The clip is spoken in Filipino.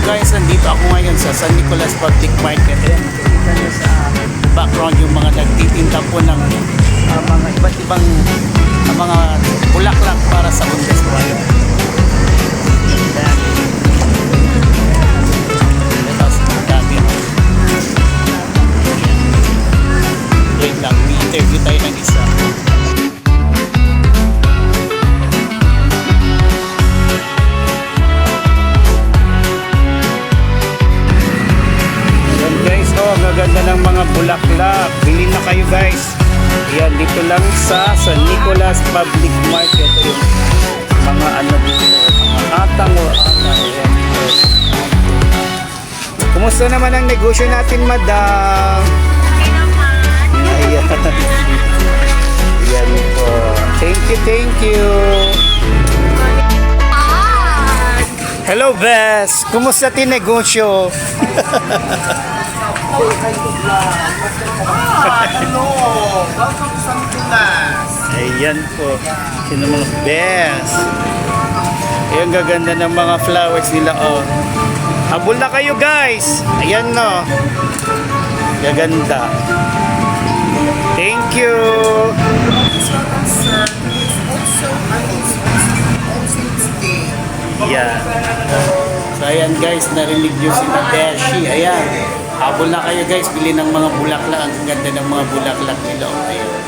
guys, nandito ako ngayon sa San Nicolas Public Market. Ayan, nakikita nyo sa background yung mga nagtitinda po ng mga iba't ibang mga bulaklak para sa Bundes. Ayan. Tapos dami. Wait lang, i-interview tayo ng isa. Ganda ng mga bulaklak. Bili na kayo guys. Yan, dito lang sa San Nicolas Public Market. Yung mga ano dito, mga atang or atang. Kumusta naman ang negosyo natin, madam? Okay naman. Ayan. Yan po. Thank you. Hello, Bes. Kumusta tin negosyo? Hello! Welcome to San Nicolas! Ayan po. Sino mga best. Ayan, gaganda ng mga flowers nila. Oh. Habol na kayo guys. Ayan no. Gaganda. Thank you. This one concern is also today. Ayan. So ayan guys, narinig nyo si Nadeshi. Ayan. Habol na kayo guys. Bili ng mga bulaklak. Ang ganda ng mga bulaklak nila. Oh, ayan.